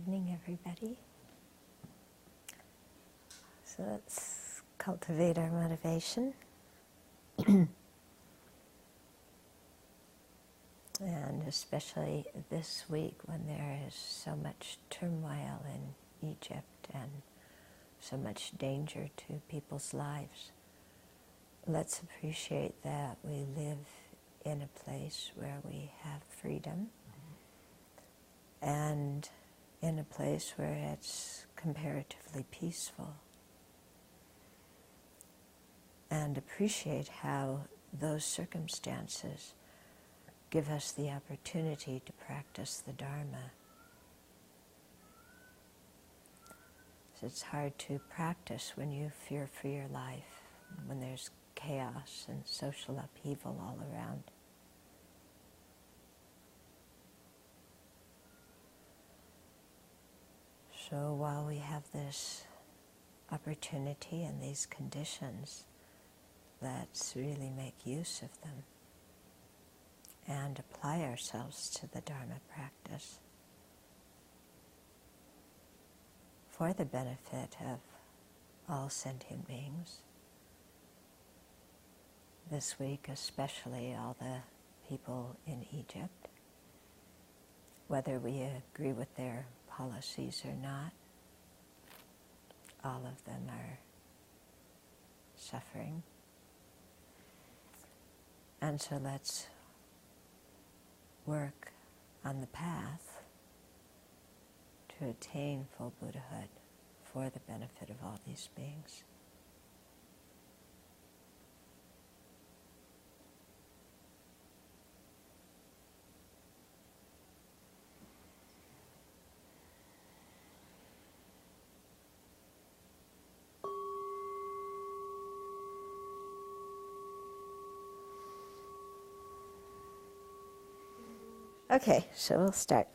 evening, everybody. So let's cultivate our motivation. And especially this week when there is so much turmoil in Egypt and so much danger to people's lives, let's appreciate that we live in a place where we have freedom and in a place where it's comparatively peaceful. And appreciate how those circumstances give us the opportunity to practice the Dharma. So it's hard to practice when you fear for your life, when there's chaos and social upheaval all around. So while we have this opportunity and these conditions, let's really make use of them and apply ourselves to the Dharma practice for the benefit of all sentient beings. This week, especially all the people in Egypt, whether we agree with their policies or not, all of them are suffering. And so let's work on the path to attain full Buddhahood for the benefit of all these beings. Okay, so we'll start.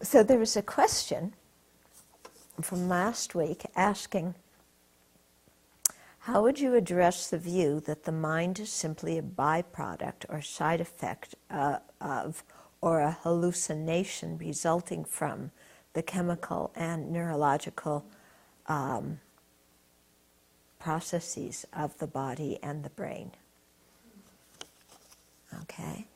So there was a question from last week asking, how would you address the view that the mind is simply a byproduct or side effect of or a hallucination resulting from the chemical and neurological processes of the body and the brain? Okay.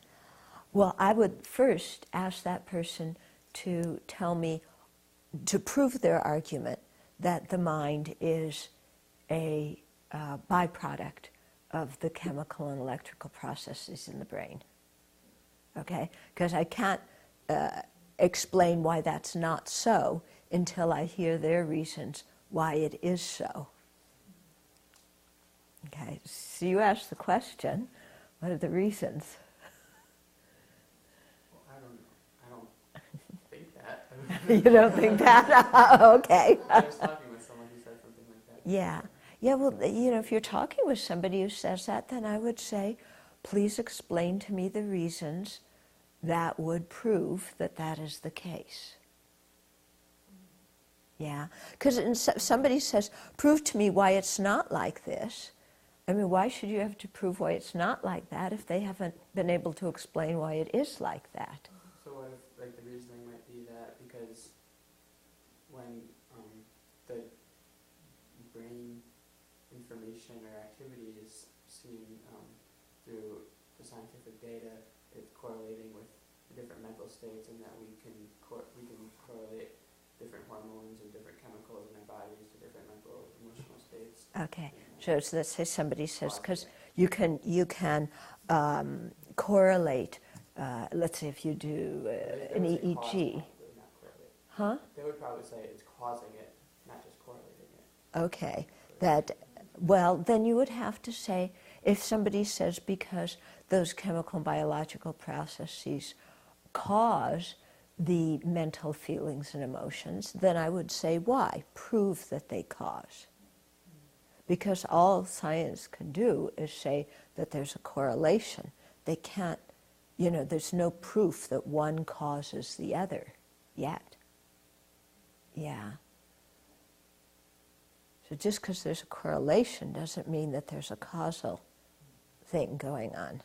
Well, I would first ask that person to tell me, to prove their argument that the mind is a byproduct of the chemical and electrical processes in the brain. Okay? Because I can't explain why that's not so until I hear their reasons why it is so. Okay? So you ask the question, what are the reasons? You don't think that? Okay. I was talking with someone who said something like that. Yeah. Yeah, well, if you're talking with somebody who says that, then I would say, please explain to me the reasons that would prove that that is the case. Yeah. Because somebody says, prove to me why it's not like this. I mean, why should you have to prove why it's not like that if they haven't been able to explain why it is like that? So what if, the reasoning might be that because when the brain information or activity is seen through the scientific data, it's correlating with the different mental states, and that we can correlate different hormones and different chemicals in our bodies to different mental emotional states. Okay, so let's say somebody says, because you can correlate. Let's say if you do an EEG. Huh? They would probably say it's causing it, not just correlating it. Okay. Well, then you would have to say, if somebody says because those chemical and biological processes cause the mental feelings and emotions, then I would say why? Prove that they cause. Because all science can do is say that there's a correlation. They can't, there's no proof that one causes the other yet. Yeah. So just because there's a correlation doesn't mean that there's a causal thing going on.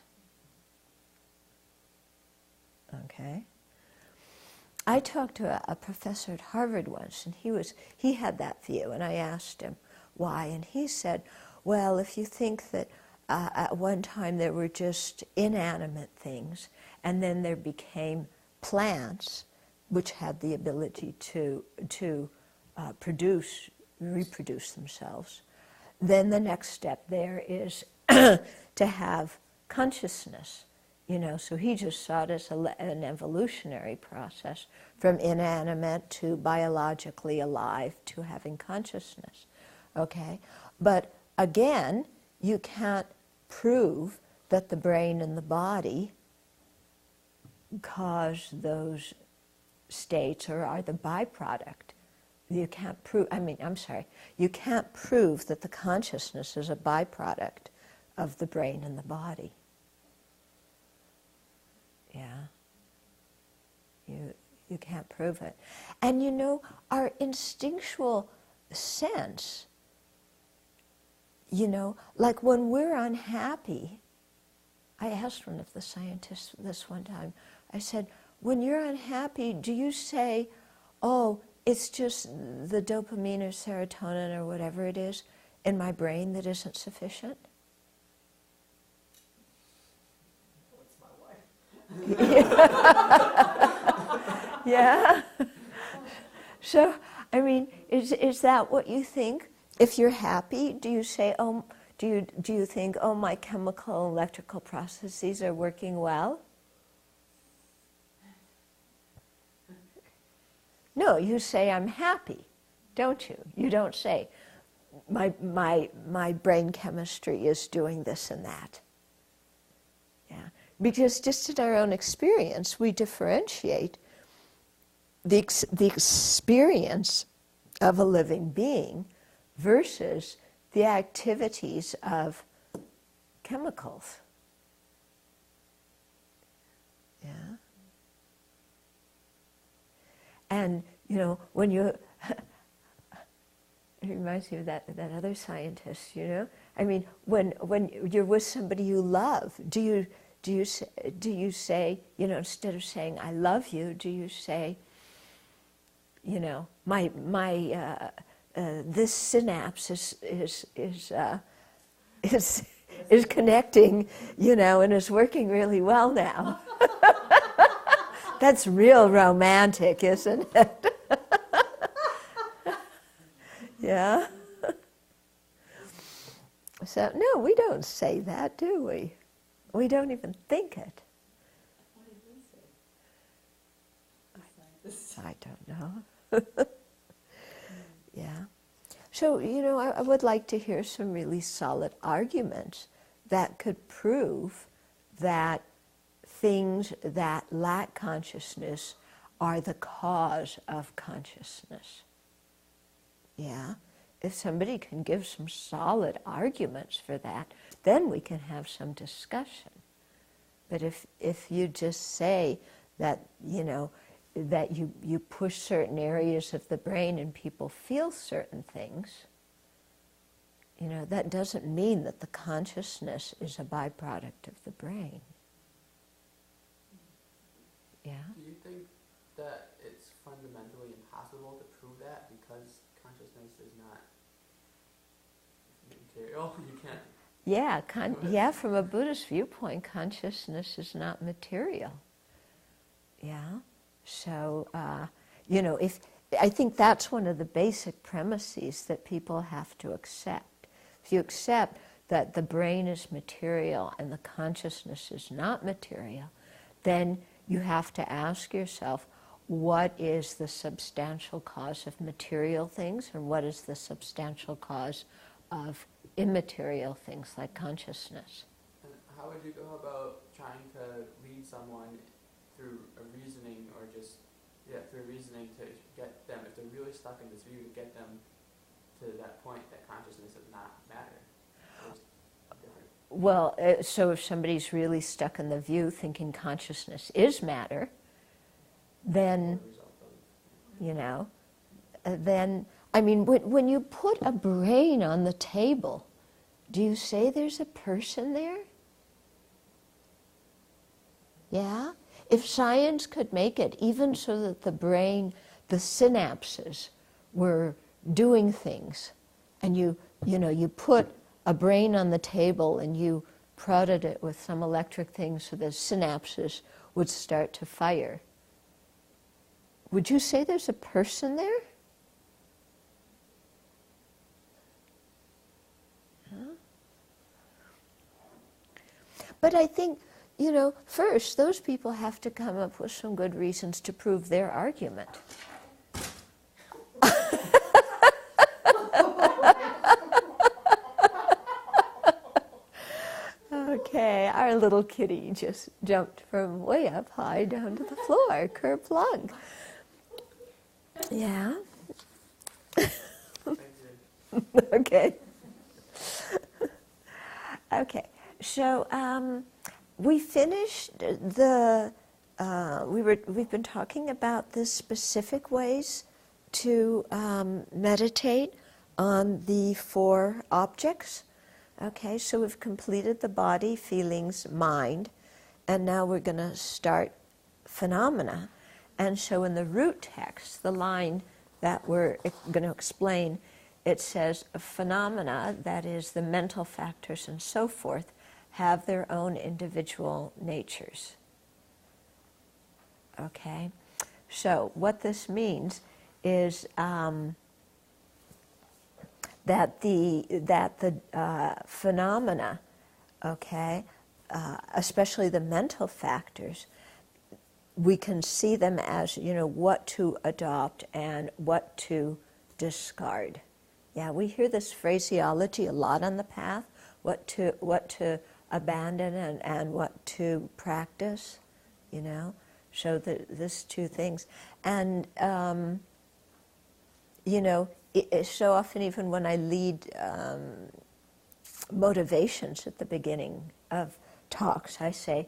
Okay? I talked to a professor at Harvard once, and he had that view, and I asked him why, and he said, well, if you think that at one time there were just inanimate things, and then there became plants, which had the ability to reproduce themselves, then the next step there is to have consciousness. So he just saw it as an evolutionary process from inanimate to biologically alive to having consciousness. Okay? But again, you can't prove that the brain and the body cause those states or are the byproduct. You can't prove, you can't prove that the consciousness is a byproduct of the brain and the body. Yeah. You can't prove it. And our instinctual sense, like when we're unhappy, I asked one of the scientists this one time, I said, when you're unhappy, do you say, oh, it's just the dopamine or serotonin or whatever it is in my brain that isn't sufficient? Yeah. So, is that what you think? If you're happy, do you say, oh, do you think, oh, my chemical, electrical processes are working well? No, you say, I'm happy, don't you? You don't say, my brain chemistry is doing this and that. Yeah. Because just in our own experience, we differentiate the experience of a living being versus the activities of chemicals. Yeah. And, when you... It reminds me of that other scientist, when you're with somebody you love, do you say, instead of saying I love you, do you say, this synapse is connecting, and is working really well now. That's real romantic, isn't it? Yeah. So, no, we don't say that, do we? We don't even think it. What did we say? I don't know. Yeah. So, I would like to hear some really solid arguments that could prove that things that lack consciousness are the cause of consciousness. Yeah. If somebody can give some solid arguments for that, then we can have some discussion. But if you just say that, that you push certain areas of the brain and people feel certain things, that doesn't mean that the consciousness is a byproduct of the brain. Yeah? Do you think that it's fundamentally impossible to prove that because consciousness is not material? You can't... Yeah, from a Buddhist viewpoint, consciousness is not material. Yeah? So, I think that's one of the basic premises that people have to accept. If you accept that the brain is material and the consciousness is not material, then you have to ask yourself, what is the substantial cause of material things and what is the substantial cause of immaterial things like consciousness? And how would you go about trying to lead someone through a reasoning or just, through reasoning to get them, if they're really stuck in this view, to get them to that point that consciousness does not matter? Well, so if somebody's really stuck in the view thinking consciousness is matter, then, when you put a brain on the table, do you say there's a person there? Yeah? if science could make it, even so that the brain, the synapses were doing things, and you put a brain on the table and you prodded it with some electric thing so the synapses would start to fire. Would you say there's a person there? Huh? But I think, first, those people have to come up with some good reasons to prove their argument. Okay, our little kitty just jumped from way up high down to the floor, kerplunk. Yeah. Okay. Okay. So we finished the. We've been talking about the specific ways to meditate on the 4 objects. Okay, so we've completed the body, feelings, mind, and now we're going to start phenomena. And so in the root text, the line that we're going to explain, it says phenomena, that is the mental factors and so forth, have their own individual natures. Okay, so what this means is that the phenomena, okay, especially the mental factors, we can see them as, what to adopt and what to discard. Yeah, we hear this phraseology a lot on the path, what to abandon and what to practice, So there's 2 things. And, so often even when I lead motivations at the beginning of talks, I say,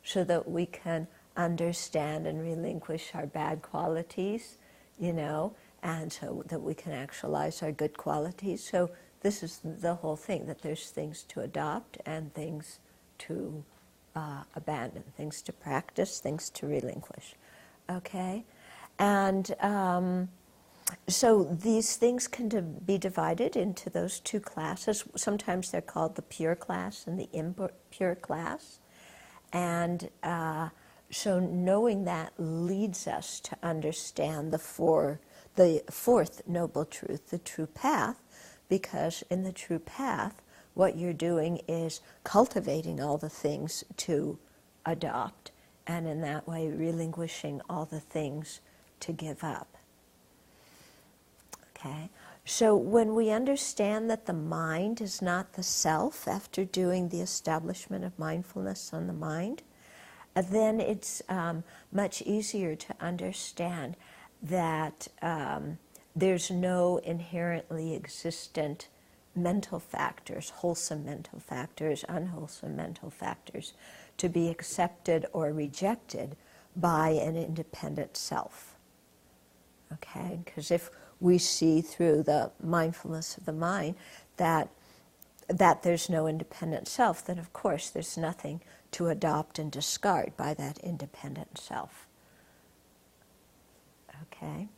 so that we can understand and relinquish our bad qualities, and so that we can actualize our good qualities. So this is the whole thing, that there's things to adopt and things to abandon, things to practice, things to relinquish. Okay? And so these things can be divided into those 2 classes. Sometimes they're called the pure class and the impure class. And so knowing that leads us to understand the 4th noble truth, the true path, because in the true path, what you're doing is cultivating all the things to adopt, and in that way relinquishing all the things to give up. Okay, so when we understand that the mind is not the self after doing the establishment of mindfulness on the mind, then it's much easier to understand that there's no inherently existent mental factors, wholesome mental factors, unwholesome mental factors, to be accepted or rejected by an independent self. Okay, because if we see through the mindfulness of the mind that there's no independent self, then of course there's nothing to adopt and discard by that independent self. Okay.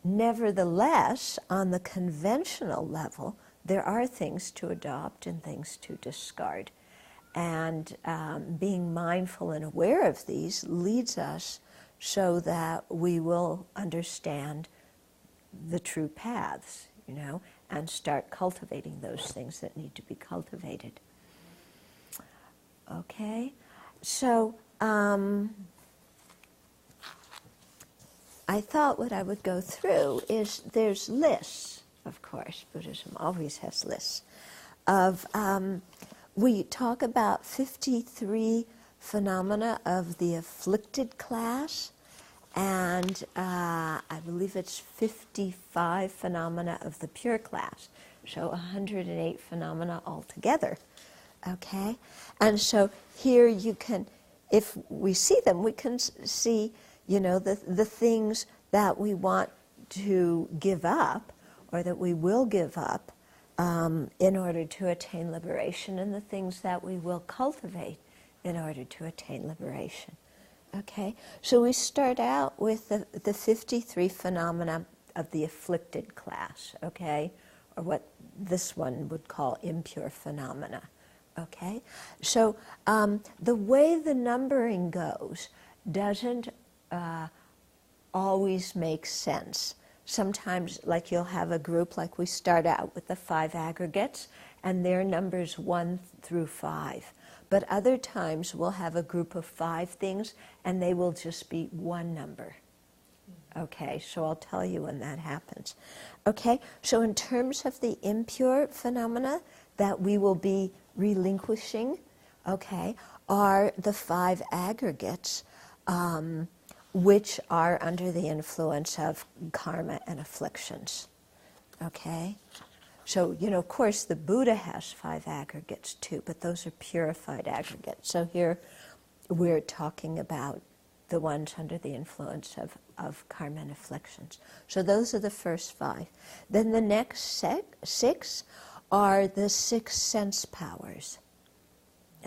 Nevertheless, on the conventional level, there are things to adopt and things to discard. And being mindful and aware of these leads us so that we will understand the true paths, and start cultivating those things that need to be cultivated. Okay, so I thought what I would go through is there's lists, of course, Buddhism always has lists, of, we talk about 53 phenomena of the afflicted class, and I believe it's 55 phenomena of the pure class, so 108 phenomena altogether. Okay, and so here you can, if we see them, we can see, the things that we want to give up, or that we will give up in order to attain liberation, and the things that we will cultivate in order to attain liberation. Okay, so we start out with the 53 phenomena of the afflicted class, okay, or what this one would call impure phenomena, okay? So the way the numbering goes doesn't always make sense. Sometimes, like you'll have a group, like we start out with the 5 aggregates, and their numbers 1 through 5. But other times we'll have a group of 5 things and they will just be one number. Okay, so I'll tell you when that happens. Okay, so in terms of the impure phenomena that we will be relinquishing, okay, are the 5 aggregates which are under the influence of karma and afflictions. Okay? So, of course, the Buddha has 5 aggregates too, but those are purified aggregates. So here we're talking about the ones under the influence of karma and afflictions. So those are the first 5. Then the next 6 are the 6 sense powers.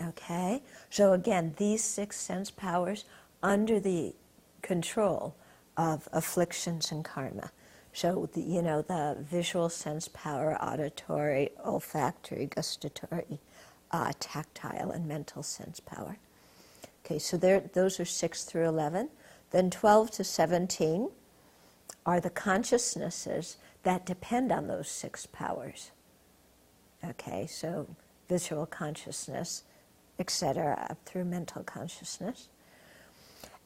Okay? So again, these 6 sense powers under the control of afflictions and karma. So, the visual sense power, auditory, olfactory, gustatory, tactile, and mental sense power. Okay, so those are 6 through 11. Then 12 to 17 are the consciousnesses that depend on those 6 powers. Okay, so visual consciousness, etc., up through mental consciousness.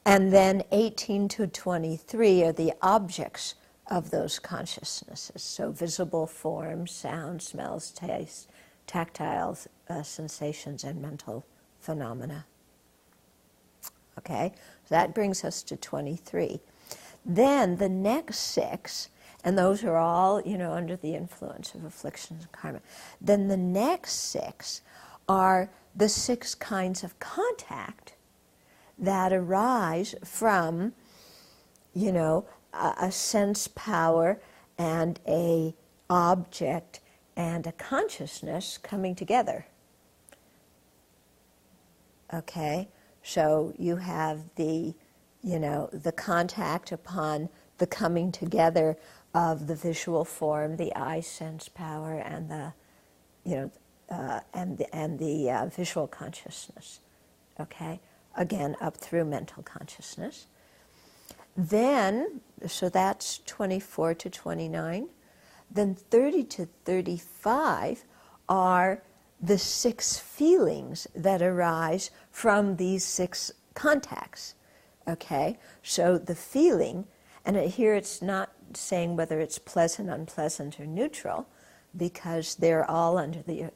And then 18 to 23 are the objects of those consciousnesses. So visible forms, sound, smells, taste, tactile sensations, and mental phenomena. Okay, so that brings us to 23. Then the next 6, and those are all, under the influence of afflictions and karma. Then the next 6 are the 6 kinds of contact that arise from, a sense power and a object and a consciousness coming together. Okay, so you have the contact upon the coming together of the visual form, the eye sense power, and the visual consciousness. Okay, again up through mental consciousness. Then, so that's 24 to 29. Then 30 to 35 are the 6 feelings that arise from these 6 contacts. Okay, so the feeling, and here it's not saying whether it's pleasant, unpleasant, or neutral, because they're all under the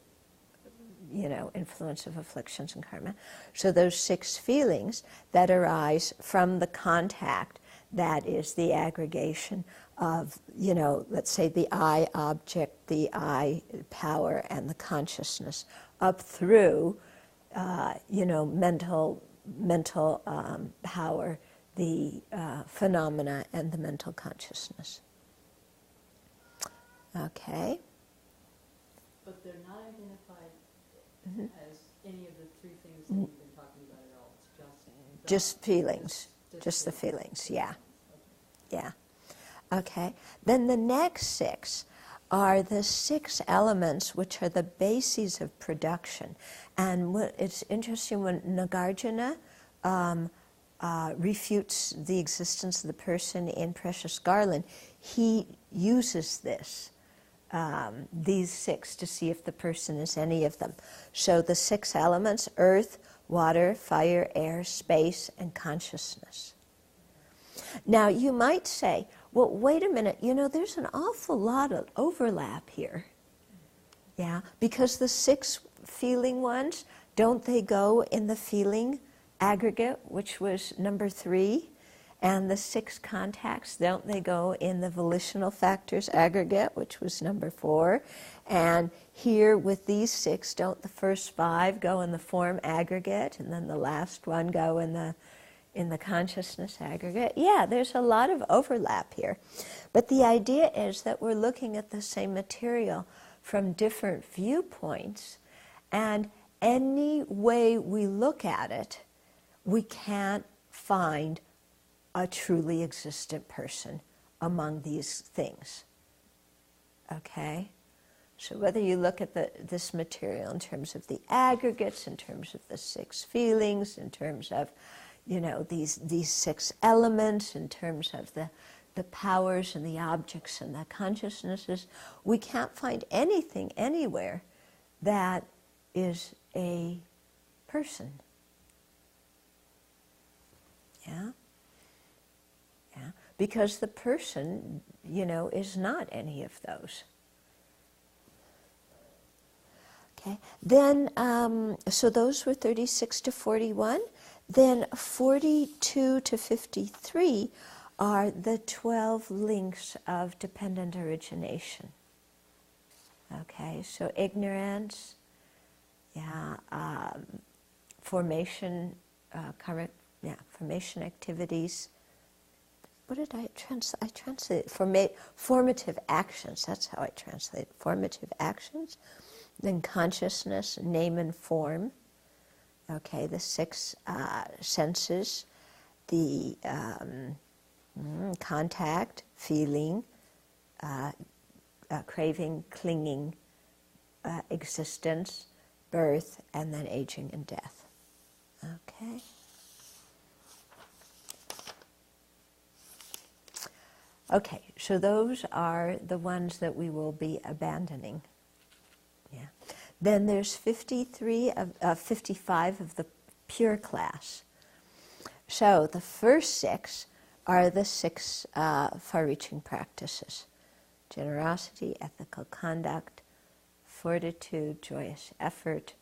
influence of afflictions and karma. So those 6 feelings that arise from the contact, that is the aggregation of, let's say the I object, the I power, and the consciousness, up through, mental power, the phenomena, and the mental consciousness. Okay. But they're not identified as any of the 3 things that you've been talking about at all. It's just feelings. Just the feelings, yeah. Yeah. Okay. Then the next 6 are the 6 elements which are the bases of production. And it's interesting when Nagarjuna refutes the existence of the person in Precious Garland, he uses these 6 to see if the person is any of them. So the 6 elements: earth, water, fire, air, space, and consciousness. Now you might say, well, wait a minute, there's an awful lot of overlap here. Yeah, because the 6 feeling ones, don't they go in the feeling aggregate, which was number 3? And the 6 contacts, don't they go in the volitional factors aggregate, which was number 4? And here with these 6, don't the first 5 go in the form aggregate, and then the last one go in the consciousness aggregate? Yeah, there's a lot of overlap here. But the idea is that we're looking at the same material from different viewpoints, and any way we look at it, we can't find a truly existent person among these things. Okay? So whether you look at this material in terms of the aggregates, in terms of the 6 feelings, in terms of, these 6 elements, in terms of the powers and the objects and the consciousnesses, we can't find anything anywhere that is a person. Yeah? Yeah? Because the person, is not any of those. Okay. Then, so those were 36 to 41. Then 42 to 53 are the 12 links of dependent origination. Okay, so ignorance, formation, formation activities. What did I translate? I translated formative actions. That's how I translate it. Formative actions. Then consciousness, name and form. Okay, the 6 senses, the contact, feeling, craving, clinging, existence, birth, and then aging and death. Okay. Okay, so those are the ones that we will be abandoning. Yeah. Then there's 55 of the pure class. So the first 6 are the 6 far-reaching practices: generosity, ethical conduct, fortitude, joyous effort,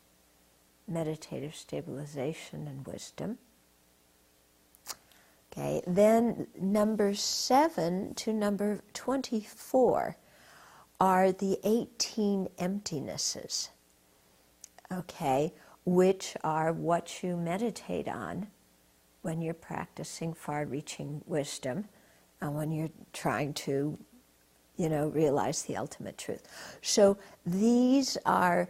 meditative stabilization, and wisdom. Okay, then number 7 to number 24 are the 18 emptinesses, okay, which are what you meditate on when you're practicing far-reaching wisdom and when you're trying to, realize the ultimate truth. So these are,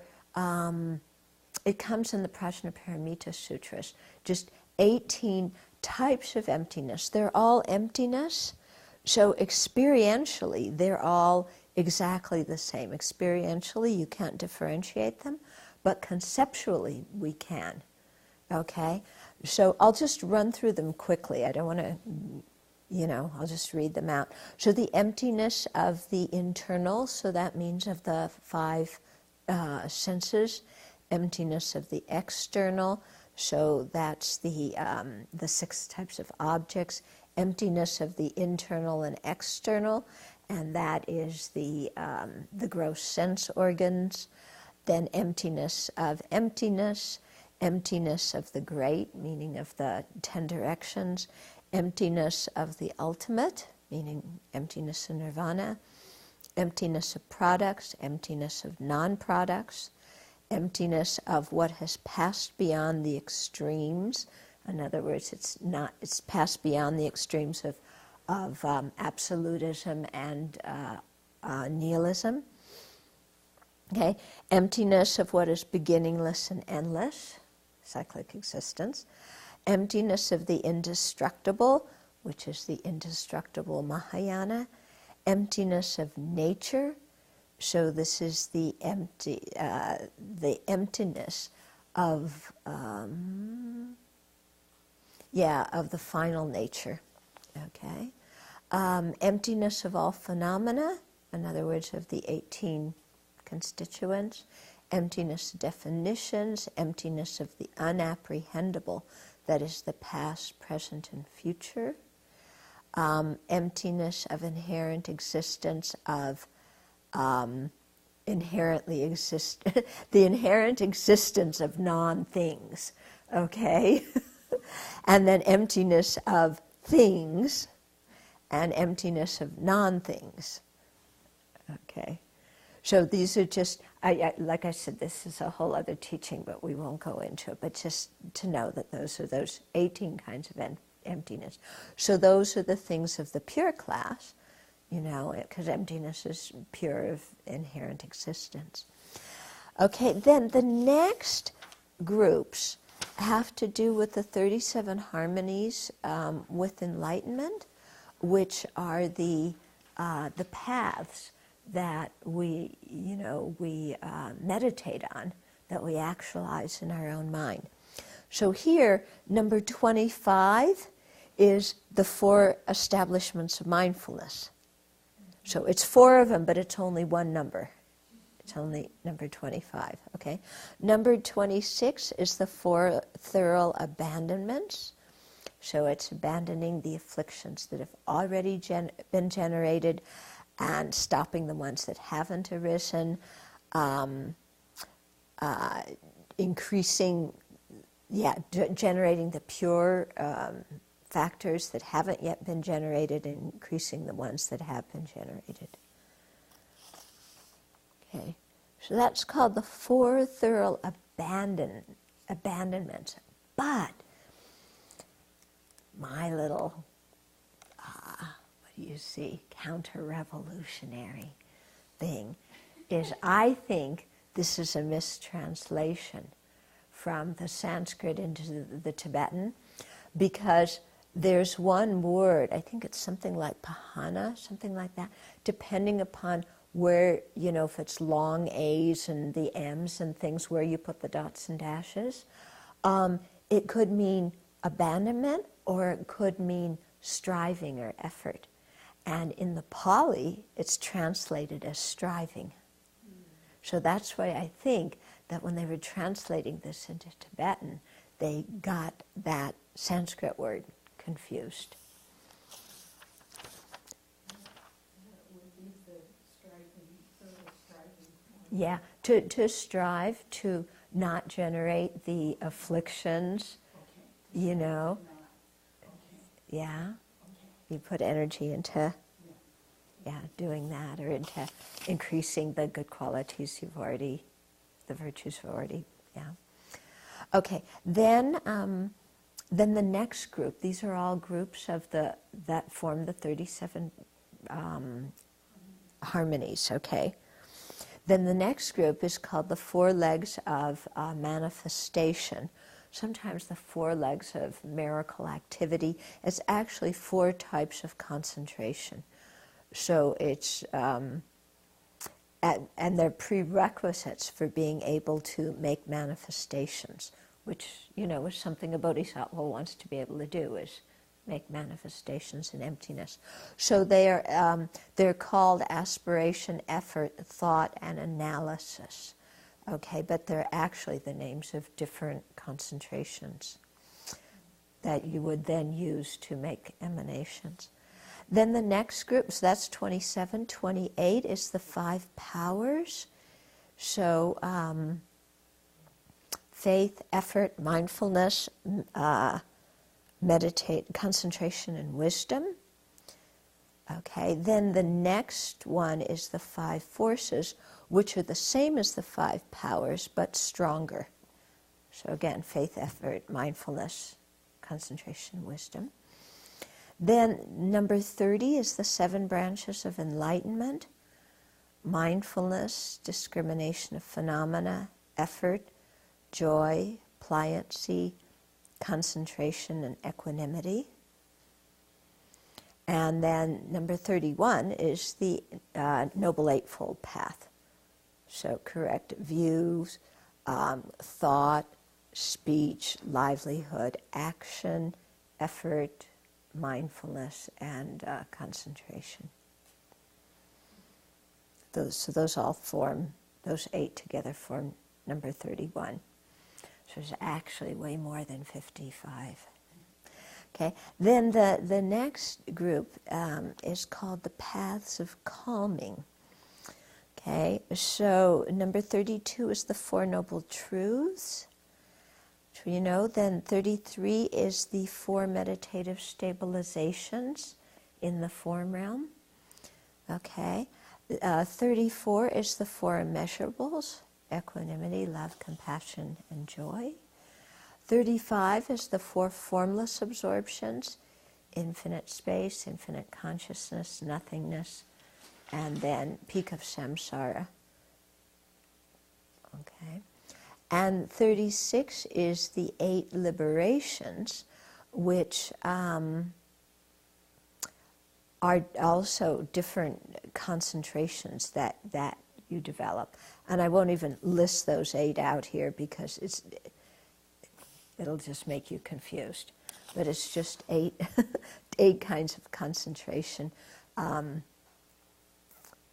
it comes in the Prajnaparamita Sutras, just 18 types of emptiness. They're all emptiness, so experientially they're all exactly the same. Experientially you can't differentiate them, but conceptually we can. Okay? So I'll just run through them quickly. I don't want to, I'll just read them out. So the emptiness of the internal, so that means of the 5 senses. Emptiness of the external, so that's the 6 types of objects. Emptiness of the internal and external, and that is the gross sense organs. Then emptiness of emptiness, emptiness of the great, meaning of the 10 directions, emptiness of the ultimate, meaning emptiness of nirvana, emptiness of products, emptiness of non-products, emptiness of what has passed beyond the extremes. In other words, it's passed beyond the extremes of absolutism and nihilism. Okay, emptiness of what is beginningless and endless, cyclic existence. Emptiness of the indestructible, which is the indestructible Mahayana. Emptiness of nature. So this is the emptiness of the final nature. Okay, emptiness of all phenomena. In other words, of the 18 constituents. Emptiness of definitions. Emptiness of the unapprehendable. That is the past, present, and future. Emptiness of inherent existence of the inherent existence of non-things, okay? And then emptiness of things and emptiness of non-things, okay? So these are just, like I said, this is a whole other teaching, but we won't go into it, but just to know that those are those 18 kinds of emptiness. So those are the things of the pure class, because emptiness is pure of inherent existence. Okay, then the next groups have to do with the 37 harmonies with enlightenment, which are the paths that we meditate on, that we actualize in our own mind. So here, number 25 is the 4 establishments of mindfulness. So it's 4 of them, but it's only one number. It's only number 25, okay? Number 26 is the 4 thorough abandonments. So it's abandoning the afflictions that have already been generated and stopping the ones that haven't arisen, generating the pure factors that haven't yet been generated, and increasing the ones that have been generated. Okay, so that's called the 4 thorough abandonments. But my little, what do you see, counter-revolutionary thing is, I think this is a mistranslation from the Sanskrit into the Tibetan, because there's one word, I think it's something like pahana, something like that, depending upon where, if it's long A's and the M's and things, where you put the dots and dashes. It could mean abandonment, or it could mean striving or effort. And in the Pali, it's translated as striving. So that's why I think that when they were translating this into Tibetan, they got that Sanskrit word confused. Yeah, to strive to not generate the afflictions, Yeah. You put energy into, doing that, or into increasing the good qualities the virtues you've already, Okay, then the next group, these are all groups of that form the 37 harmonies, okay? Then the next group is called the 4 legs of manifestation. Sometimes the 4 legs of miracle activity. It's actually 4 types of concentration. So it's, and they're prerequisites for being able to make manifestations, which, is something a bodhisattva wants to be able to do, is make manifestations in emptiness. So they're called aspiration, effort, thought, and analysis. Okay, but they're actually the names of different concentrations that you would then use to make emanations. Then the next group, so that's 27. 28 is the 5 powers. So faith, effort, mindfulness, meditate, concentration, and wisdom. Okay, then the next one is the 5 forces, which are the same as the 5 powers, but stronger. So again, faith, effort, mindfulness, concentration, wisdom. Then number 30 is the 7 branches of enlightenment: mindfulness, discrimination of phenomena, effort, joy, pliancy, concentration, and equanimity. And then number 31 is the Noble Eightfold Path. So correct views, thought, speech, livelihood, action, effort, mindfulness, and concentration. Those all form, those 8 together form number 31. So there's actually way more than 55. Okay, then the next group is called the Paths of Calming. Okay, so number 32 is the 4 Noble Truths. So then 33 is the 4 meditative stabilizations in the form realm. Okay, 34 is the 4 immeasurables: equanimity, love, compassion, and joy. 35 is the 4 formless absorptions: infinite space, infinite consciousness, nothingness, and then peak of samsara. Okay. And 36 is the 8 liberations, which are also different concentrations that you develop. And I won't even list those 8 out here because it'll just make you confused. But it's just 8, 8 kinds of concentration,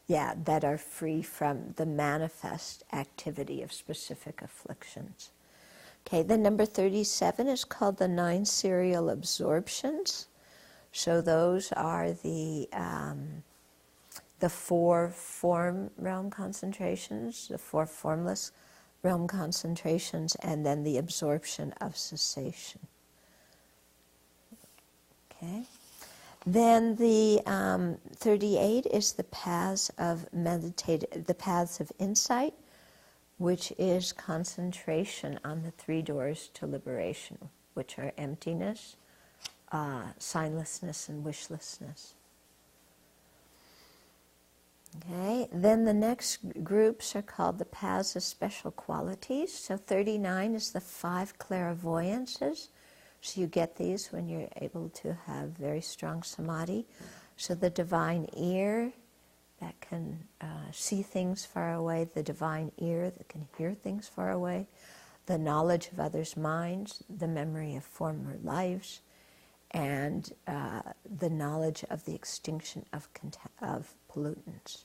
that are free from the manifest activity of specific afflictions. Okay, then number 37 is called the 9 serial absorptions. So those are the 4 form realm concentrations, the 4 formless realm concentrations, and then the absorption of cessation. Okay. Then the 38 is the paths of the paths of insight, which is concentration on the 3 doors to liberation, which are emptiness, signlessness, and wishlessness. Okay, then the next groups are called the paths of special qualities. So 39 is the 5 clairvoyances. So you get these when you're able to have very strong samadhi. So the divine ear that can see things far away, the divine ear that can hear things far away, the knowledge of others' minds, the memory of former lives, and the knowledge of the extinction of pollutants.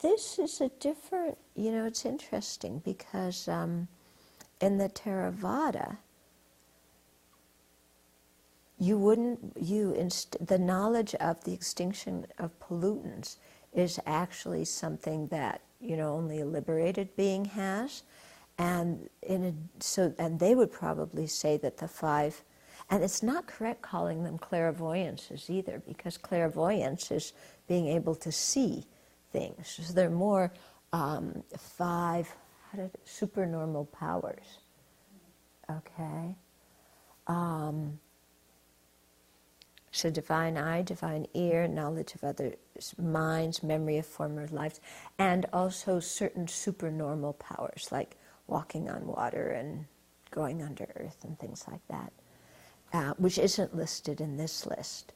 This is a different, it's interesting because in the Theravada, the knowledge of the extinction of pollutants is actually something that only a liberated being has, and they would probably say that the 5, and it's not correct calling them clairvoyances either, because clairvoyance is being able to see things. So they're more 5 supernormal powers. Okay. So divine eye, divine ear, knowledge of others' minds, memory of former lives, and also certain supernormal powers like walking on water and going under earth and things like that, which isn't listed in this list.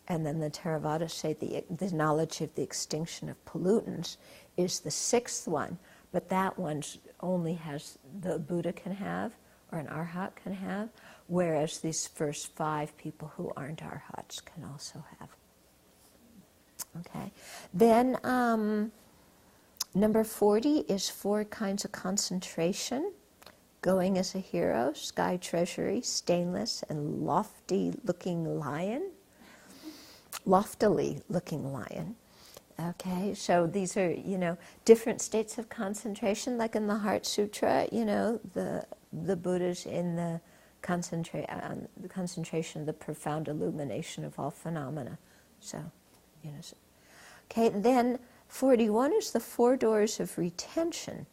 And then the Theravada say the knowledge of the extinction of pollutants is the 6th one, but that one only has the Buddha can have, or an Arhat can have, whereas these first 5 people who aren't Arhats can also have. Okay. Then number 40 is 4 kinds of concentration. Going as a hero, sky treasury, stainless, and loftily looking lion. Okay, so these are, different states of concentration, like in the Heart Sutra, the Buddha's in the concentration of the profound illumination of all phenomena. So, okay, then 41 is the 4 doors of retention.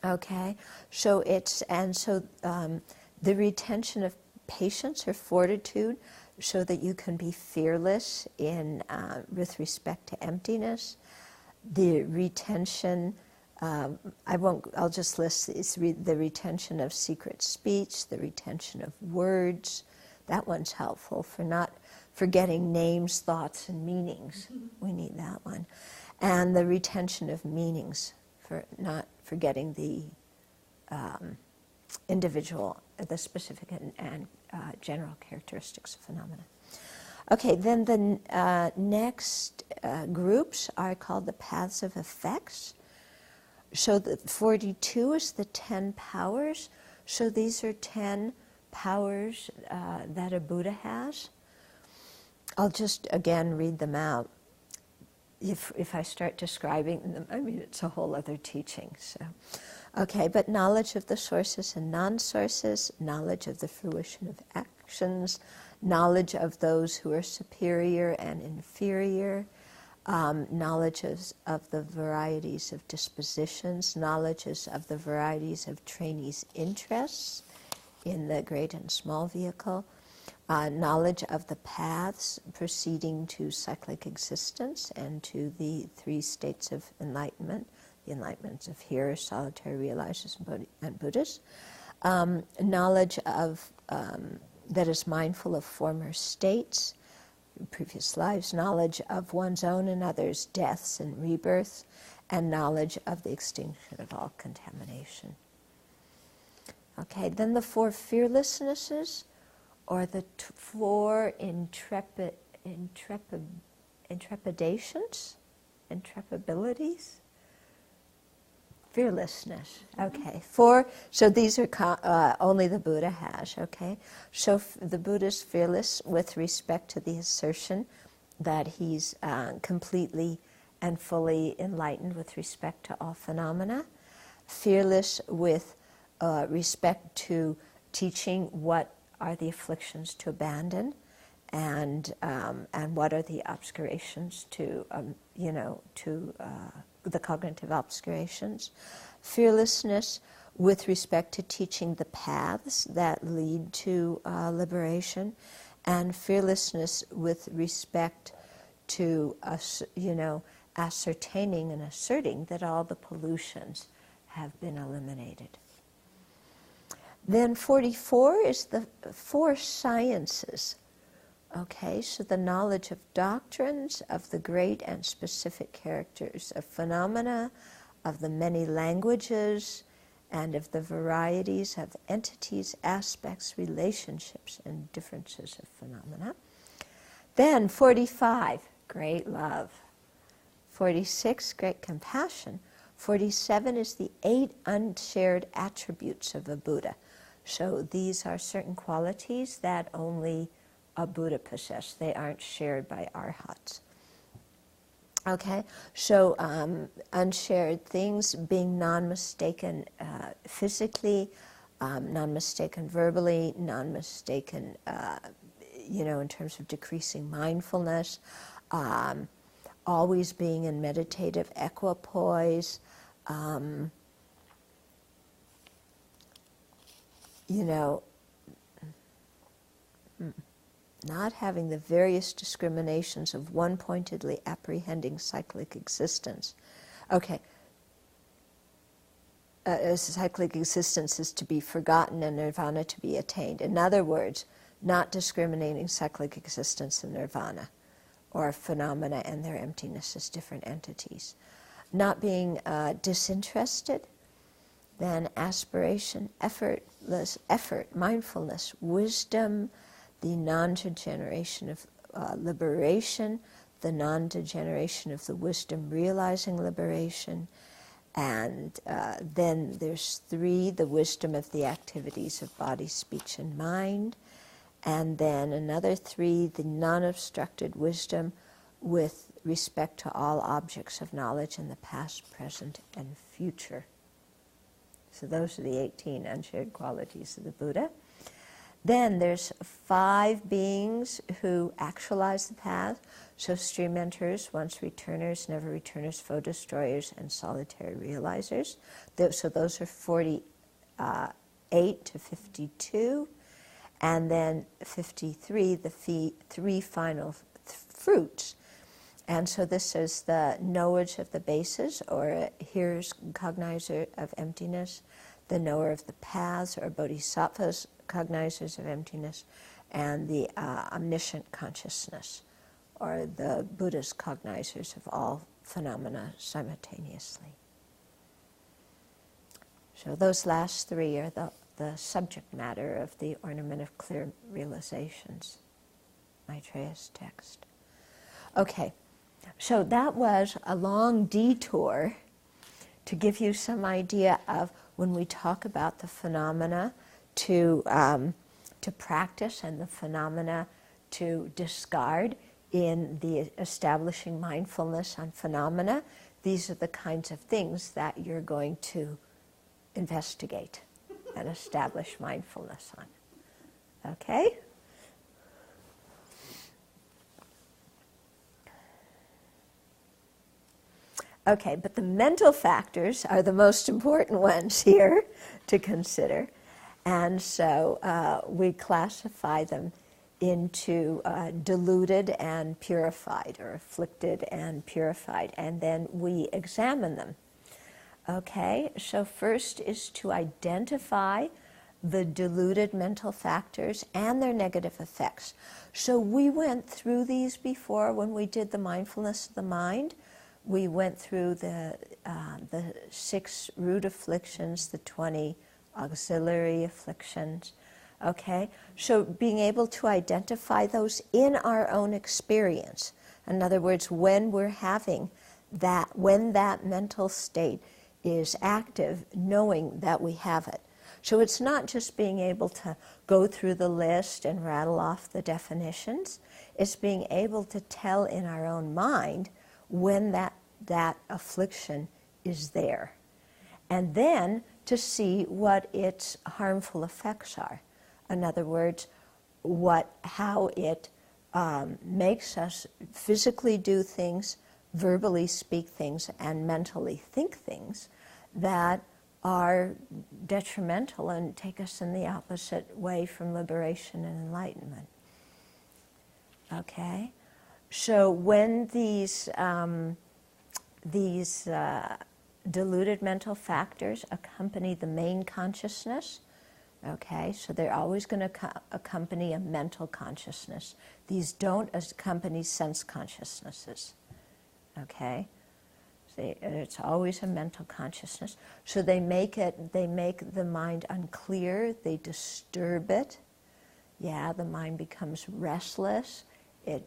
Okay, so the retention of patience or fortitude, so that you can be fearless with respect to emptiness. The retention, I'll just list these, the retention of secret speech, the retention of words. That one's helpful for not forgetting names, thoughts, and meanings. We need that one. And the retention of meanings, for not forgetting the individual, the specific and general characteristics of phenomena. Okay, then the next groups are called the paths of effects. So the 42 is the 10 powers. So these are 10 powers that a Buddha has. I'll just again read them out. If I start describing them, it's a whole other teaching. So, okay, but knowledge of the sources and non-sources, knowledge of the fruition of actions, knowledge of those who are superior and inferior, knowledge of the varieties of dispositions, knowledges of the varieties of trainees' interests in the great and small vehicle, knowledge of the paths proceeding to cyclic existence and to the 3 states of enlightenment, the enlightenments of here, solitary realizers and Buddhists. Knowledge of, that is mindful of former states, previous lives, knowledge of one's own and others' deaths and rebirths, and knowledge of the extinction of all contamination. Okay, then the 4 fearlessnesses, or the 4 intrepidabilities? Fearlessness, okay. 4, so these are only the Buddha has, okay? So the Buddha's fearless with respect to the assertion that he's completely and fully enlightened with respect to all phenomena. Fearless with respect to teaching what are the afflictions to abandon, and what are the obscurations to, the cognitive obscurations. Fearlessness with respect to teaching the paths that lead to liberation, and fearlessness with respect to, ascertaining and asserting that all the pollutions have been eliminated. Then 44 is the 4 sciences. Okay, so the knowledge of doctrines, of the great and specific characters of phenomena, of the many languages, and of the varieties of entities, aspects, relationships, and differences of phenomena. Then 45, great love. 46, great compassion. 47 is the 8 unshared attributes of a Buddha. So these are certain qualities that only a Buddha possess. They aren't shared by arhats. Okay, so unshared things, being non-mistaken physically, non-mistaken verbally, non-mistaken, in terms of decreasing mindfulness, always being in meditative equipoise, not having the various discriminations of one pointedly apprehending cyclic existence. Okay, cyclic existence is to be forgotten and nirvana to be attained. In other words, not discriminating cyclic existence and nirvana, or phenomena and their emptiness as different entities. Not being disinterested, then aspiration, effort, mindfulness, wisdom, the non-degeneration of liberation, the non-degeneration of the wisdom realizing liberation, and then there's 3, the wisdom of the activities of body, speech, and mind, and then another 3, the non-obstructed wisdom with respect to all objects of knowledge in the past, present, and future. So those are the 18 unshared qualities of the Buddha. Then there's 5 beings who actualize the path. So stream enterers, once returners, never returners, foe destroyers, and solitary realizers. So those are 48 to 52. And then 53, the 3 final fruits. And so this is the knowledge of the bases, or hearers, cognizer of emptiness, the knower of the paths, or bodhisattvas, cognizers of emptiness, and the omniscient consciousness, or the Buddha's cognizers of all phenomena simultaneously. So those last 3 are the subject matter of the Ornament of Clear Realizations, Maitreya's text. Okay, so that was a long detour to give you some idea of when we talk about the phenomena to practice and the phenomena to discard in the establishing mindfulness on phenomena. These are the kinds of things that you're going to investigate and establish mindfulness on. Okay? Okay, but the mental factors are the most important ones here to consider. And so we classify them into deluded and purified, or afflicted and purified, and then we examine them. Okay, so first is to identify the diluted mental factors and their negative effects. So we went through these before when we did the mindfulness of the mind. We went through the 6 root afflictions, the 20 auxiliary afflictions. Okay, so being able to identify those in our own experience. In other words, when we're having that, when that mental state is active, knowing that we have it. So it's not just being able to go through the list and rattle off the definitions. It's being able to tell in our own mind when that affliction is there. And then to see what its harmful effects are. In other words, how it makes us physically do things, verbally speak things, and mentally think things that are detrimental and take us in the opposite way from liberation and enlightenment. Okay? So when these diluted mental factors accompany the main consciousness, okay, so they're always going to accompany a mental consciousness. These don't accompany sense consciousnesses, okay? It's always a mental consciousness. So they make the mind unclear, they disturb it. Yeah, the mind becomes restless. It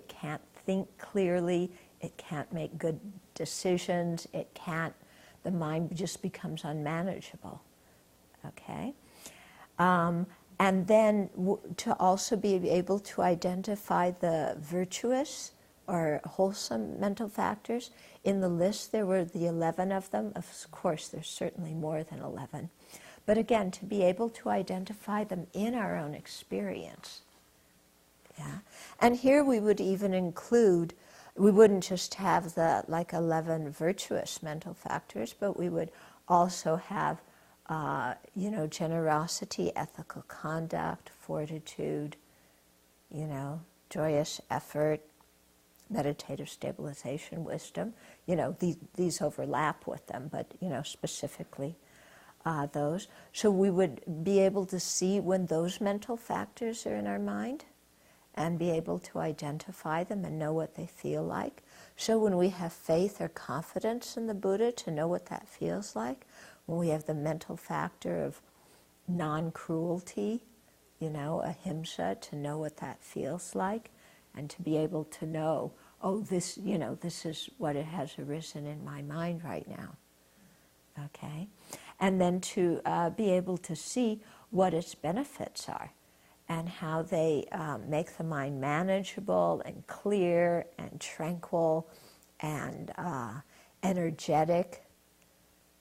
can't think clearly. It can't make good decisions. The mind just becomes unmanageable. Okay? And then to also be able to identify the virtuous or wholesome mental factors. In the list there were the 11 of them. Of course, there's certainly more than 11. But again, to be able to identify them in our own experience. Yeah? And here we would even include, we wouldn't just have the 11 virtuous mental factors, but we would also have generosity, ethical conduct, fortitude, joyous effort, meditative stabilization, wisdom. These overlap with them, but, specifically those. So we would be able to see when those mental factors are in our mind and be able to identify them and know what they feel like. So when we have faith or confidence in the Buddha, to know what that feels like. When we have the mental factor of non-cruelty, ahimsa, to know what that feels like, and to be able to know, this is what it has arisen in my mind right now. Okay? And then to be able to see what its benefits are and how they make the mind manageable and clear and tranquil and energetic.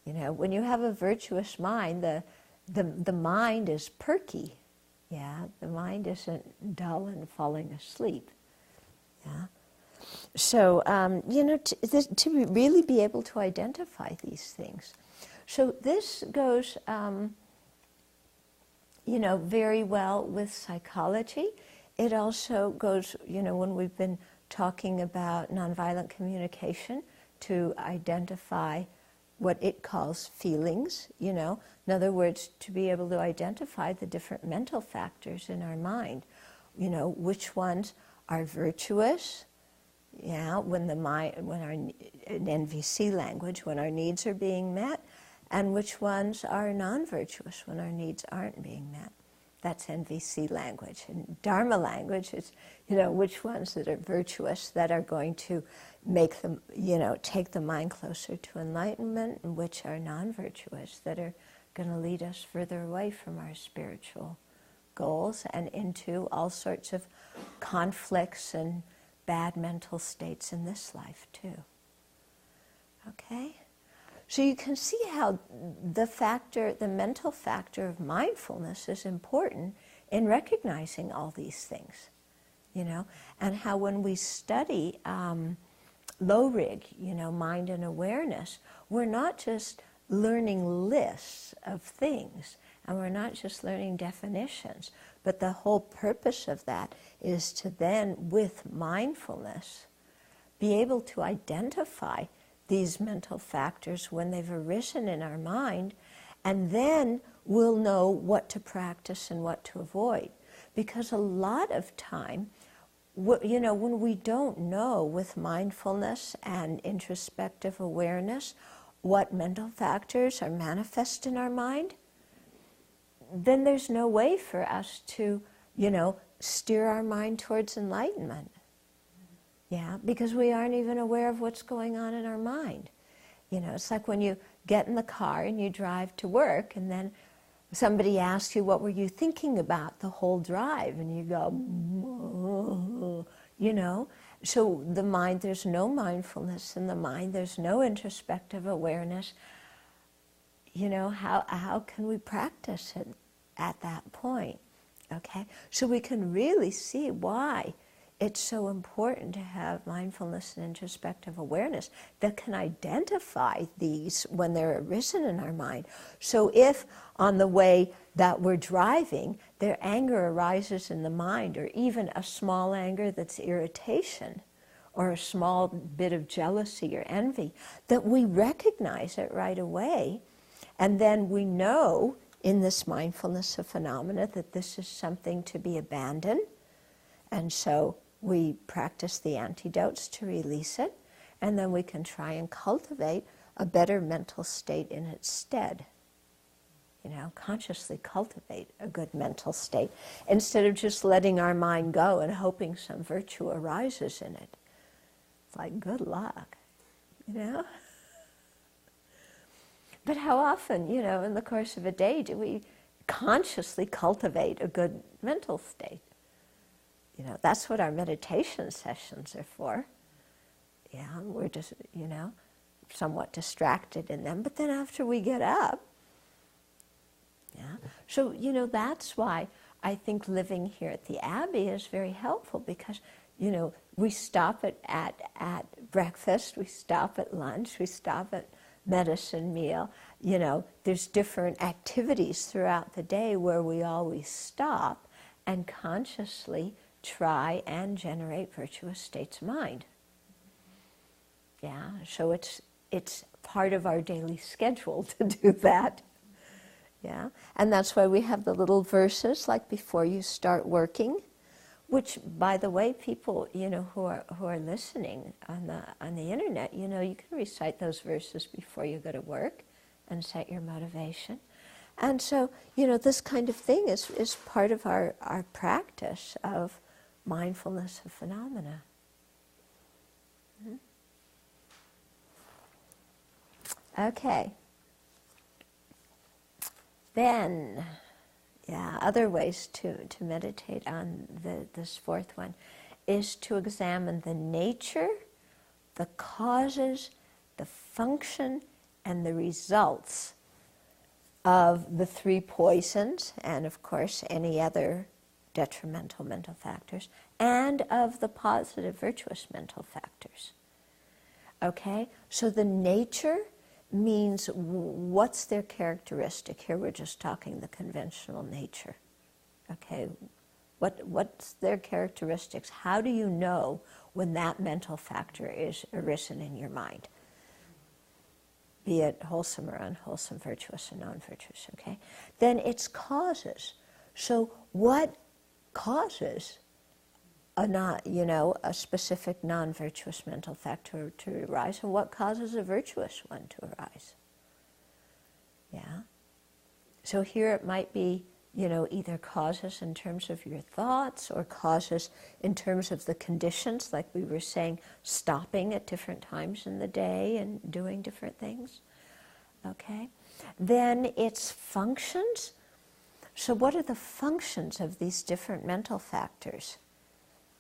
When you have a virtuous mind, the mind is perky. Yeah, the mind isn't dull and falling asleep. Yeah. So, to really be able to identify these things. So this goes, very well with psychology. It also goes, when we've been talking about nonviolent communication, to identify what it calls feelings, In other words, to be able to identify the different mental factors in our mind. Which ones are virtuous, when in NVC language, when our needs are being met, and which ones are non-virtuous when our needs aren't being met. That's NVC language. In Dharma language, it's, which ones that are virtuous that are going to make them, take the mind closer to enlightenment, and which are non-virtuous that are going to lead us further away from our spiritual goals and into all sorts of conflicts and bad mental states in this life too. Okay? So you can see how the mental factor of mindfulness is important in recognizing all these things, and how when we study low rig, mind and awareness, we're not just learning lists of things, and we're not just learning definitions, but the whole purpose of that is to then, with mindfulness, be able to identify these mental factors when they've arisen in our mind, and then we'll know what to practice and what to avoid. Because a lot of time, when we don't know with mindfulness and introspective awareness what mental factors are manifest in our mind, then there's no way for us to, steer our mind towards enlightenment. Yeah, because we aren't even aware of what's going on in our mind. It's like when you get in the car and you drive to work, and then somebody asks you, what were you thinking about the whole drive? And you go, So the mind, there's no mindfulness in the mind, there's no introspective awareness. How can we practice it at that point? Okay? So we can really see why it's so important to have mindfulness and introspective awareness that can identify these when they're arisen in our mind. So if on the way that we're driving, their anger arises in the mind, or even a small anger that's irritation, or a small bit of jealousy or envy, that we recognize it right away, and then we know in this mindfulness of phenomena that this is something to be abandoned, and so we practice the antidotes to release it, and then we can try and cultivate a better mental state in its stead. Consciously cultivate a good mental state instead of just letting our mind go and hoping some virtue arises in it. It's like, good luck, But how often, in the course of a day, do we consciously cultivate a good mental state? That's what our meditation sessions are for. Yeah, we're just, somewhat distracted in them. But then after we get up, so, that's why I think living here at the Abbey is very helpful, because, we stop at breakfast, we stop at lunch, we stop at medicine meal. There's different activities throughout the day where we always stop and consciously try and generate virtuous states of mind. Yeah, so it's part of our daily schedule to do that. Yeah, and that's why we have the little verses like before you start working, which, by the way, people who are listening on the internet, you can recite those verses before you go to work and set your motivation. And so, this kind of thing is part of our practice of mindfulness of phenomena. Okay. Then, other ways to meditate on this fourth one is to examine the nature, the causes, the function, and the results of the three poisons, and of course any other detrimental mental factors, and of the positive virtuous mental factors. Okay? So the nature means what's their characteristic. Here we're just talking the conventional nature. Okay, what's their characteristics? How do you know when that mental factor is arisen in your mind? Be it wholesome or unwholesome, virtuous or non-virtuous, okay? Then it's causes. So what causes a specific non-virtuous mental factor to arise, and what causes a virtuous one to arise? Yeah. So here it might be, either causes in terms of your thoughts, or causes in terms of the conditions, like we were saying, stopping at different times in the day and doing different things. Okay. Then it's functions. So what are the functions of these different mental factors?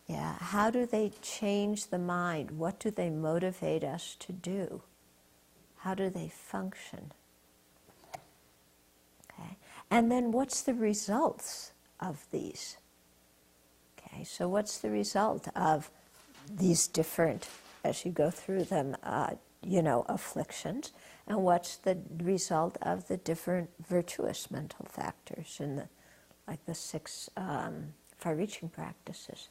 Yeah, how do they change the mind? What do they motivate us to do? How do they function? Okay, and then what's the results of these? Okay, so what's the result of these different, as you go through them, afflictions, and what's the result of the different virtuous mental factors in the 6 far-reaching practices?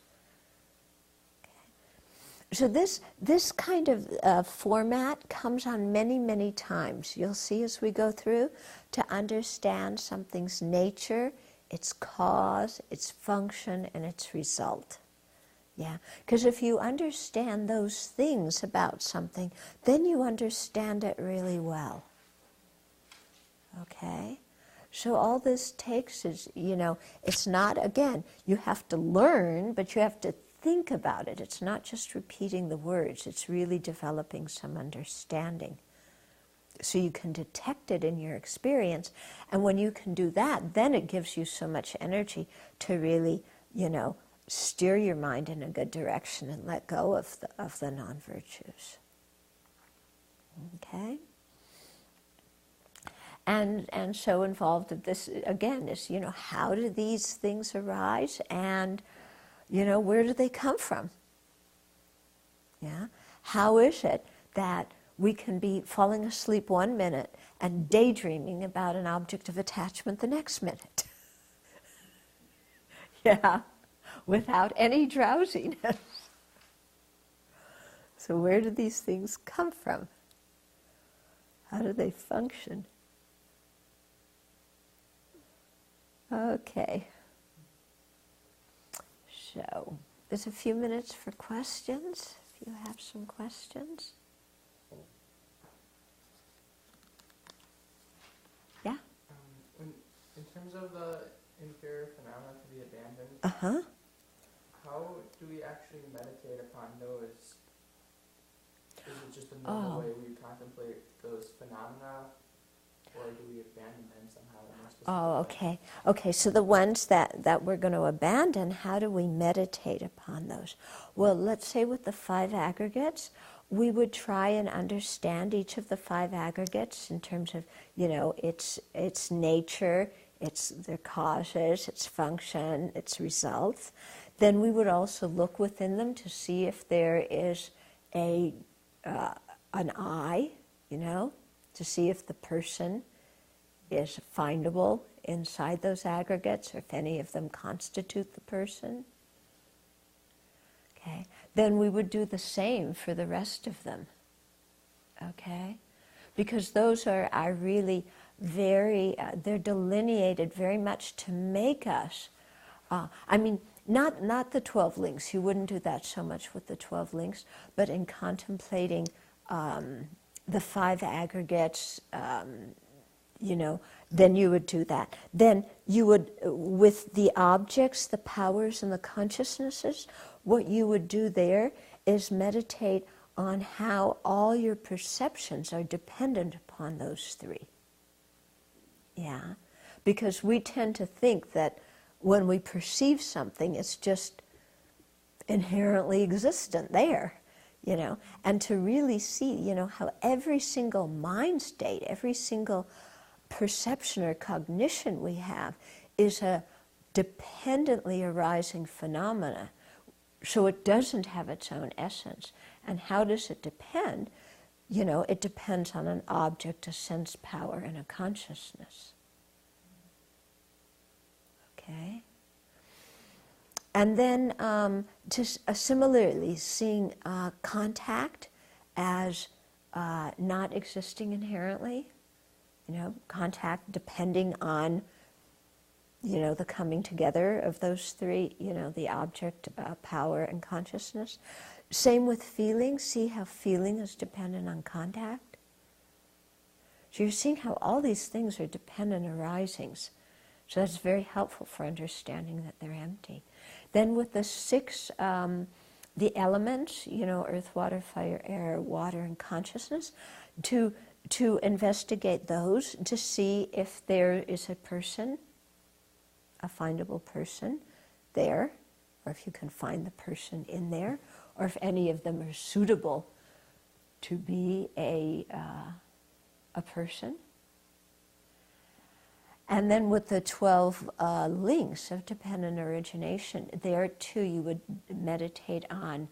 So this kind of format comes on many, many times. You'll see as we go through, to understand something's nature, its cause, its function, and its result. Yeah, because if you understand those things about something, then you understand it really well. Okay? So all this takes is, it's not, again, you have to learn, but you have to think about it. It's not just repeating the words, it's really developing some understanding. So you can detect it in your experience, and when you can do that, then it gives you so much energy to really, steer your mind in a good direction and let go of the non-virtues. Okay? And so involved in this, again, is, how do these things arise, and, where do they come from? Yeah? How is it that we can be falling asleep one minute and daydreaming about an object of attachment the next minute? Yeah, without any drowsiness. So where do these things come from? How do they function? Okay. So, there's a few minutes for questions, if you have some questions. Yeah? In terms of the impure phenomena to be abandoned, how do we actually meditate upon those? Is it just a normal way we contemplate those phenomena, or do we abandon them somehow in a specific way? Okay. Okay, so the ones that we're going to abandon, how do we meditate upon those? Well, let's say with the 5 aggregates, we would try and understand each of the 5 aggregates in terms of, its nature, their causes, its function, its results. Then we would also look within them to see if there is an I, to see if the person is findable inside those aggregates, or if any of them constitute the person. Okay. Then we would do the same for the rest of them. Okay? Because those are really very, they're delineated very much to make us, not the 12 links, you wouldn't do that so much with the 12 links, but in contemplating the 5 aggregates, then you would do that. Then you would, with the objects, the powers, and the consciousnesses, what you would do there is meditate on how all your perceptions are dependent upon those 3. Yeah? Because we tend to think that when we perceive something, it's just inherently existent there, and to really see, how every single mind state, every single perception or cognition we have is a dependently arising phenomena. So it doesn't have its own essence. And how does it depend? It depends on an object, a sense power, and a consciousness. Okay? And then just similarly, seeing contact as not existing inherently, contact depending on, the coming together of those 3, the object, power, and consciousness. Same with feeling. See how feeling is dependent on contact? So you're seeing how all these things are dependent arisings. So that's very helpful for understanding that they're empty. Then with the 6, the elements, earth, water, fire, air, water, and consciousness, to investigate those, to see if there is a person, a findable person there, or if you can find the person in there, or if any of them are suitable to be a person. And then with the 12 links of dependent origination, there too you would meditate on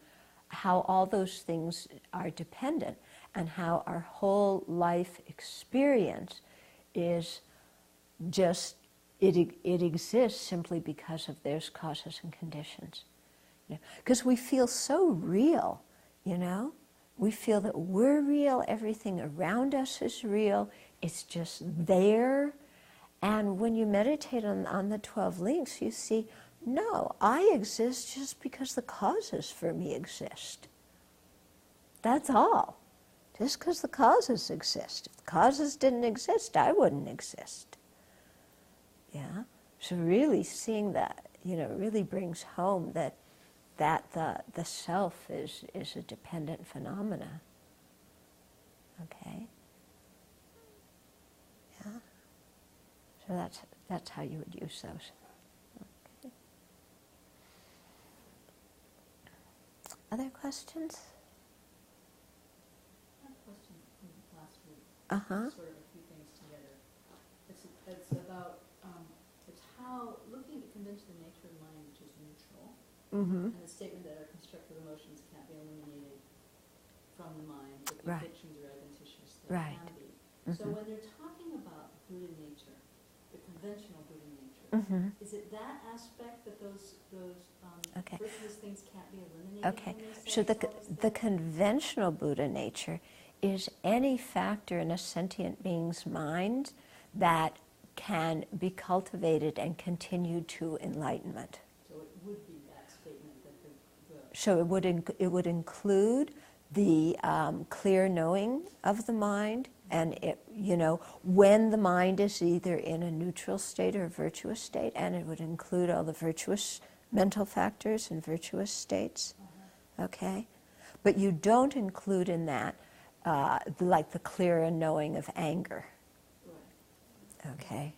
how all those things are dependent, and how our whole life experience is just, it exists simply because of those causes and conditions. Because we feel so real, you know? We feel that we're real, everything around us is real, it's just there. And when you meditate on the 12 links, you see, no, I exist just because the causes for me exist. That's all. Just because the causes exist. If the causes didn't exist, I wouldn't exist. Yeah? So really seeing that, really brings home that the self is a dependent phenomena. Okay? Yeah? So that's how you would use those. Okay. Other questions? I have a question from last week. Uh-huh. Sort of a few things together. It's about, it's how, looking at the conventional nature of mind, which is neutral, Mm-hmm. and the statement that our constructive emotions can't be eliminated from the mind, but Right. convictions are adventitious, they Right. can be. Mm-hmm. So when they're talking about Buddha nature, the conventional Buddha nature, Mm-hmm. is it that aspect that those Okay. virtuous things can't be eliminated? Okay, when they say so it's always the there? conventional Buddha nature is any factor in a sentient being's mind that can be cultivated and continued to enlightenment. So it would be that statement that the So it would include the clear knowing of the mind, and when the mind is either in a neutral state or a virtuous state, and it would include all the virtuous mental factors and virtuous states. Okay, but you don't include in that like the clear knowing of anger. right. Okay. Right.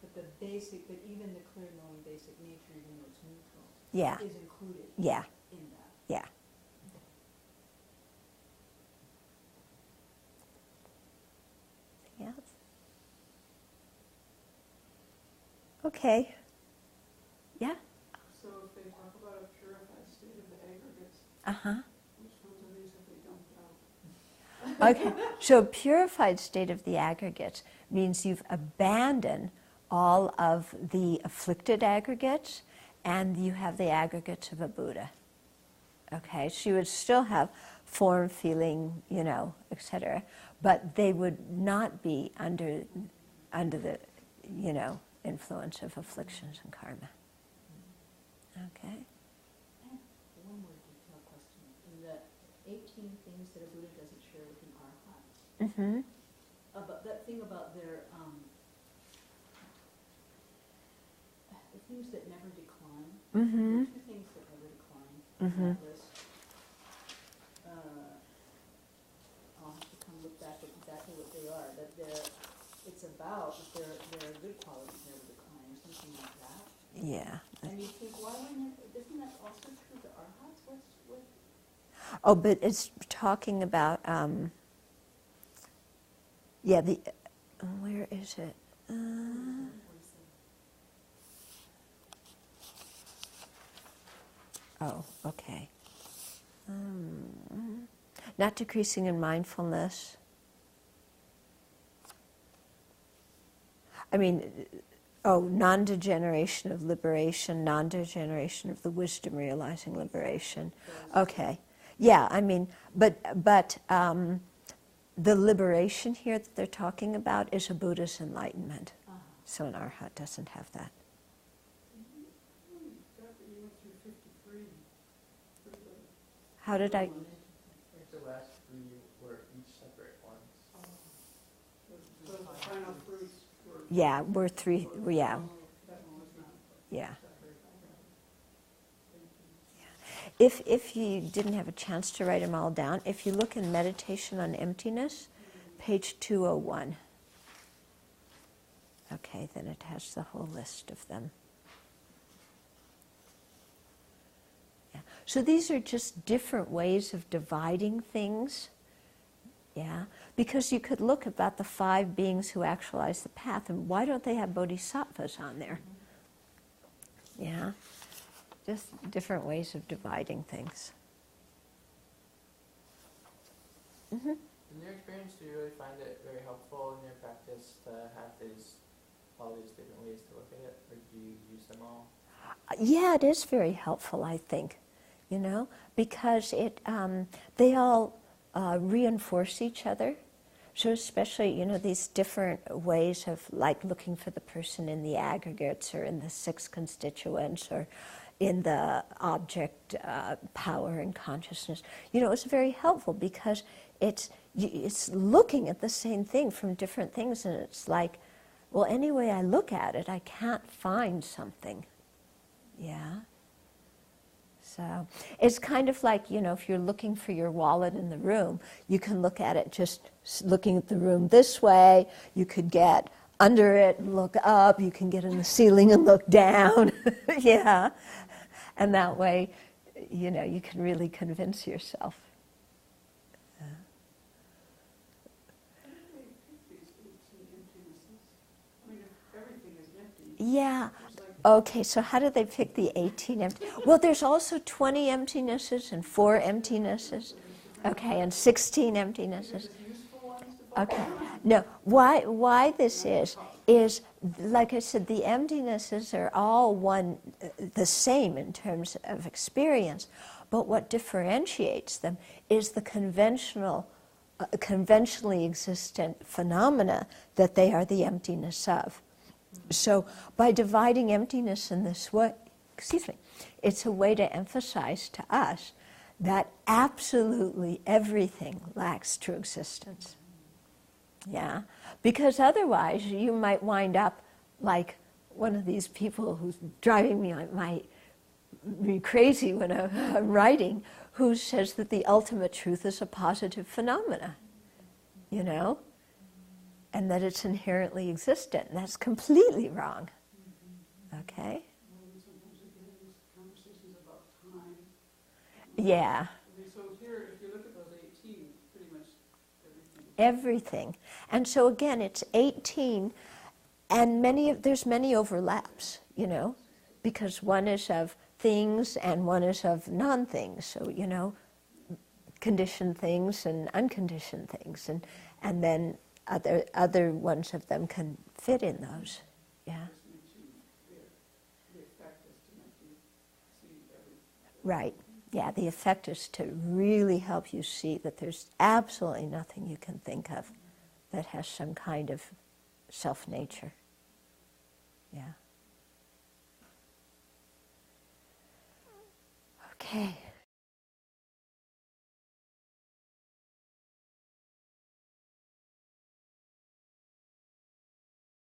But the basic, but even the clear knowing basic nature, even though it's neutral, Yeah. is included Yeah. in that. Yeah. Anything else? Okay. Yeah. So if they talk about a purified state of the aggregates, Uh-huh. which ones are these if they don't know? Okay, so purified state of the aggregates means you've abandoned all of the afflicted aggregates and you have the aggregates of a Buddha. Okay, so you would still have form, feeling, etc., but they would not be under the, influence of afflictions and karma. Okay? I have one more detailed question. In the 18 things that a Buddha doesn't share with an arhat, Mm-hmm. about that thing about their the things that never decline. Mm-hmm. The two things that never decline Mm-hmm. on that list. I'll have to come look back at exactly what they are, but it's about their good qualities never decline, or something like that. Yeah. And you think, why wouldn't it, isn't that also true to arhats? What? Oh, but it's talking about, where is it? Oh, okay. Not decreasing in mindfulness. Non-degeneration of liberation, non-degeneration of the wisdom realizing liberation. Okay. Yeah, but the liberation here that they're talking about is a Buddha's enlightenment. So an arhat doesn't have that. You went through 53 for the, How did I? I think the last three were each separate ones. so the final fruits were. Yeah, we're three. Yeah, That one was not yeah. separate. If you didn't have a chance to write them all down, if you look in Meditation on Emptiness, page 201. Okay, then it has the whole list of them. Yeah. So these are just different ways of dividing things. Yeah, because you could look about the 5 beings who actualize the path, and why don't they have bodhisattvas on there? Yeah, just different ways of dividing things. Mm-hmm. In your experience, do you really find it very helpful in your practice to have all these different ways to look at it, or do you use them all? Yeah, it is very helpful, I think. you know, because they all reinforce each other. So especially, you know, these different ways of like looking for the person in the aggregates or in the six constituents or in the object, power and consciousness. You know, it's very helpful because it's looking at the same thing from different things, and it's like, well, any way I look at it, I can't find something. Yeah. So it's kind of like, you know, if you're looking for your wallet in the room, you can look at it just looking at the room this way. You could get under it and look up. You can get in the ceiling and look down. Yeah. And that way, you know, you can really convince yourself. How do they pick these 18 emptinesses? I mean, if everything is empty, Yeah. it's like, Okay, so how do they pick the 18 empty? Well, there's also 20 emptinesses and 4 emptinesses. Okay, and 16 emptinesses. useful ones to follow. Okay. No, why this is like I said, the emptinesses are all the same in terms of experience, but what differentiates them is the conventionally existent phenomena that they are the emptiness of. So by dividing emptiness in this way, it's a way to emphasize to us that absolutely everything lacks true existence. Yeah, because otherwise you might wind up like one of these people who's driving me crazy when I'm writing, who says that the ultimate truth is a positive phenomena, you know, and that it's inherently existent. And that's completely wrong. Okay? Sometimes again, these conversations about time. Yeah. I mean, so here, if you look at those 18, pretty much Everything. And so again, it's 18, and there's many overlaps, you know, because one is of things and one is of non-things. So, you know, conditioned things and unconditioned things, and then other ones of them can fit in those. Yeah. the effect is to make you see everything. Right. Yeah, the effect is to really help you see that there's absolutely nothing you can think of that has some kind of self-nature. Yeah. Okay.